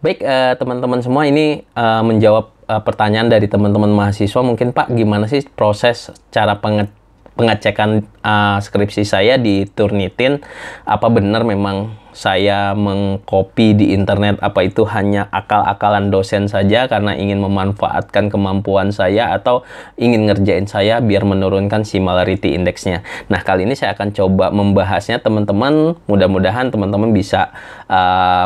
Baik, teman-teman semua, ini menjawab pertanyaan dari teman-teman mahasiswa. Mungkin Pak, gimana sih proses cara pengecekan skripsi saya di Turnitin? Apa benar memang saya mengcopy di internet? Apa itu hanya akal-akalan dosen saja karena ingin memanfaatkan kemampuan saya, atau ingin ngerjain saya biar menurunkan similarity index-nya? Nah, kali ini saya akan coba membahasnya, teman-teman. Mudah-mudahan teman-teman bisa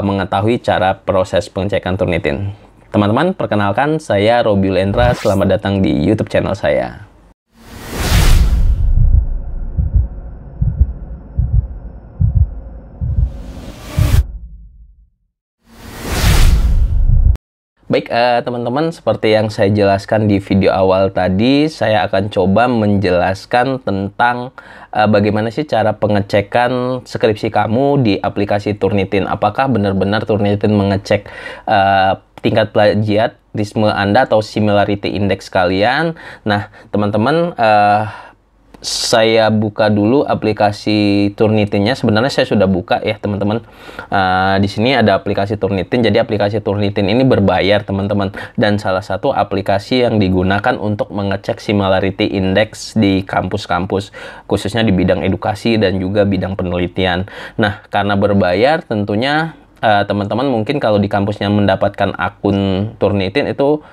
mengetahui cara proses pengecekan Turnitin. Teman-teman, perkenalkan, saya Robiul Endra. Selamat datang di YouTube channel saya. Baik, teman-teman, seperti yang saya jelaskan di video awal tadi, saya akan coba menjelaskan tentang bagaimana sih cara pengecekan skripsi kamu di aplikasi Turnitin. Apakah benar-benar Turnitin mengecek tingkat plagiarisme Anda atau similarity index kalian? Nah, teman-teman, saya buka dulu aplikasi Turnitinnya. Sebenarnya saya sudah buka ya, teman-teman. Di sini ada aplikasi Turnitin. Jadi aplikasi Turnitin ini berbayar, teman-teman, dan salah satu aplikasi yang digunakan untuk mengecek similarity index di kampus-kampus, khususnya di bidang edukasi dan juga bidang penelitian. Nah, karena berbayar, tentunya teman-teman mungkin kalau di kampusnya mendapatkan akun Turnitin itu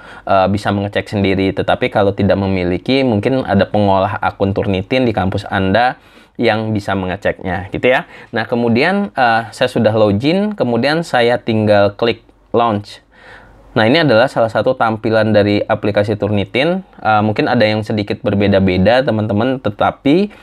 bisa mengecek sendiri. Tetapi kalau tidak memiliki, mungkin ada pengolah akun Turnitin di kampus Anda yang bisa mengeceknya, gitu ya. Nah, kemudian saya sudah login, kemudian saya tinggal klik launch. Nah, ini adalah salah satu tampilan dari aplikasi Turnitin. Mungkin ada yang sedikit berbeda-beda, teman-teman, tetapi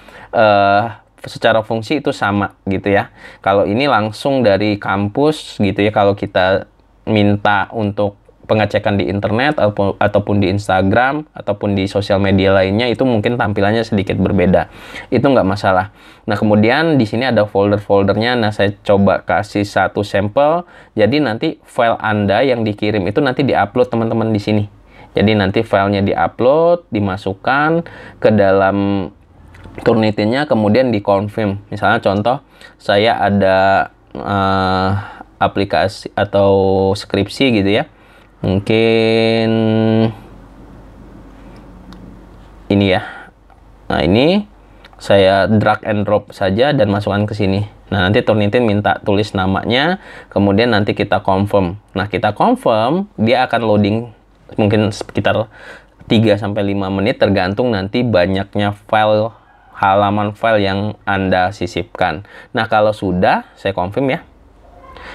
secara fungsi itu sama, gitu ya. Kalau ini langsung dari kampus, gitu ya. Kalau kita minta untuk pengecekan di internet ataupun di Instagram ataupun di sosial media lainnya, itu mungkin tampilannya sedikit berbeda. Itu nggak masalah. Nah, kemudian di sini ada folder-foldernya. Nah, saya coba kasih satu sampel. Jadi nanti file Anda yang dikirim itu nanti diupload, teman-teman, di sini. Jadi nanti filenya diupload, dimasukkan ke dalam Turnitinnya, kemudian dikonfirm. Misalnya contoh, saya ada aplikasi atau skripsi, gitu ya. Mungkin ini ya. Nah, ini saya drag and drop saja dan masukkan ke sini. Nah, nanti Turnitin minta tulis namanya, kemudian nanti kita confirm. Nah, kita confirm, dia akan loading mungkin sekitar 3-5 menit, tergantung nanti banyaknya halaman file yang Anda sisipkan. Nah, kalau sudah, saya confirm ya.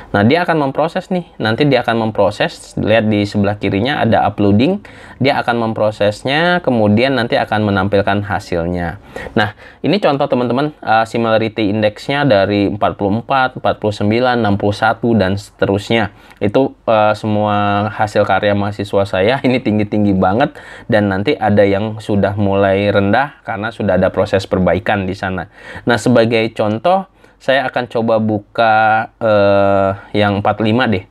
Nah, dia akan memproses nih. Nanti dia akan memproses. Lihat di sebelah kirinya ada uploading. Dia akan memprosesnya, kemudian nanti akan menampilkan hasilnya. Nah, ini contoh, teman-teman, similarity index-nya dari 44, 49, 61, dan seterusnya. Itu semua hasil karya mahasiswa saya. Ini tinggi-tinggi banget, dan nanti ada yang sudah mulai rendah karena sudah ada proses perbaikan di sana. Nah, sebagai contoh, saya akan coba buka yang 45 deh.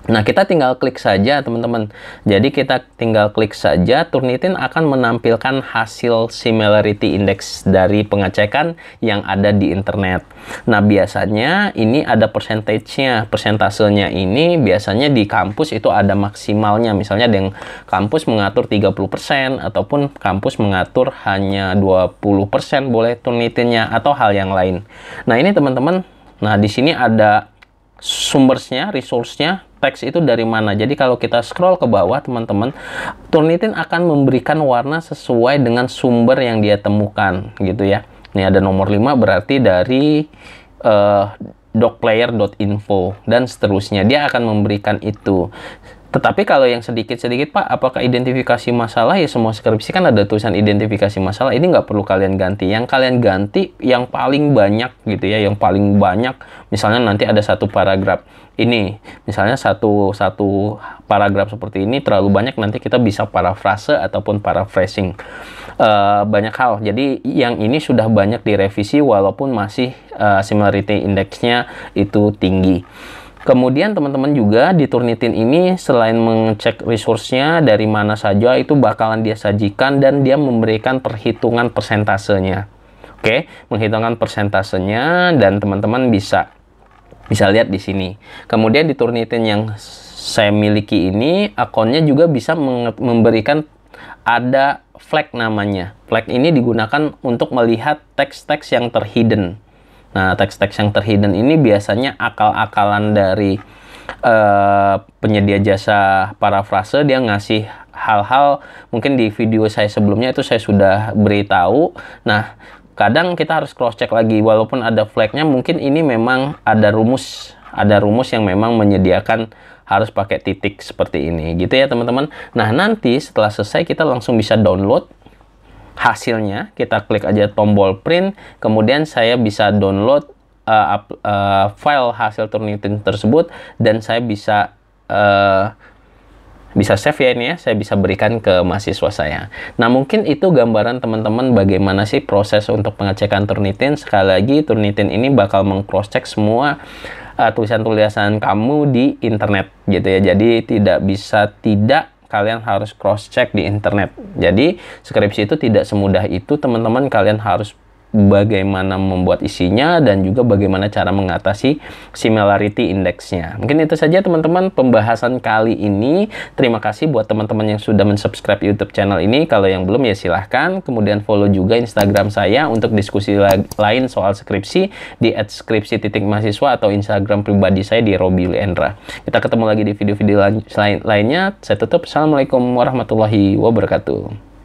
Nah, kita tinggal klik saja, teman-teman. Jadi kita tinggal klik saja, Turnitin akan menampilkan hasil similarity index dari pengecekan yang ada di internet. Nah, biasanya ini ada persentasenya. Persentasenya ini biasanya di kampus itu ada maksimalnya. Misalnya ada yang kampus mengatur 30%, ataupun kampus mengatur hanya 20% boleh Turnitinnya, atau hal yang lain. Nah, ini, teman-teman. Nah, di sini ada sumbernya, resource-nya, teks itu dari mana. Jadi kalau kita scroll ke bawah, teman-teman, Turnitin akan memberikan warna sesuai dengan sumber yang dia temukan, gitu ya. Ini ada nomor 5, berarti dari docplayer.info dan seterusnya. Dia akan memberikan itu. Tetapi kalau yang sedikit-sedikit, Pak, apakah identifikasi masalah? Ya, semua skripsi kan ada tulisan identifikasi masalah. Ini nggak perlu kalian ganti. Yang kalian ganti yang paling banyak, gitu ya. Yang paling banyak, misalnya nanti ada satu paragraf. Ini, misalnya satu paragraf seperti ini terlalu banyak, nanti kita bisa parafrase ataupun paraphrasing. Banyak hal. Jadi yang ini sudah banyak direvisi walaupun masih similarity index-nya itu tinggi. Kemudian teman-teman juga di Turnitin ini selain mengecek resource-nya dari mana saja, itu bakalan dia sajikan dan dia memberikan perhitungan persentasenya. Oke, menghitungkan persentasenya, dan teman-teman bisa Bisa lihat di sini. Kemudian di Turnitin yang saya miliki ini, akunnya juga bisa memberikan ada flag namanya. Flag ini digunakan untuk melihat teks-teks yang terhidden. Nah, teks-teks yang terhidden ini biasanya akal-akalan dari penyedia jasa parafrase. Dia ngasih hal-hal, mungkin di video saya sebelumnya itu saya sudah beritahu. Nah, kadang kita harus cross check lagi, walaupun ada flagnya, mungkin ini memang ada rumus yang memang menyediakan harus pakai titik seperti ini gitu ya teman-teman. Nah, nanti setelah selesai kita langsung bisa download hasilnya. Kita klik aja tombol print, kemudian saya bisa download file hasil Turnitin tersebut, dan saya bisa save ya ini ya, saya bisa berikan ke mahasiswa saya. Nah, mungkin itu gambaran teman-teman bagaimana sih proses untuk pengecekan Turnitin. Sekali lagi, Turnitin ini bakal meng-cross-check semua tulisan-tulisan kamu di internet gitu ya. Jadi tidak kalian harus cross-check di internet. Jadi skripsi itu tidak semudah itu teman-teman, kalian harus bagaimana membuat isinya dan juga bagaimana cara mengatasi similarity index-nya. Mungkin itu saja teman-teman pembahasan kali ini. Terima kasih buat teman-teman yang sudah mensubscribe YouTube channel ini. Kalau yang belum ya silahkan. Kemudian follow juga Instagram saya untuk diskusi lain soal skripsi di @skripsi.mahasiswa atau Instagram pribadi saya di Robi Endra. Kita ketemu lagi di video-video lainnya. Saya tutup. Assalamualaikum warahmatullahi wabarakatuh.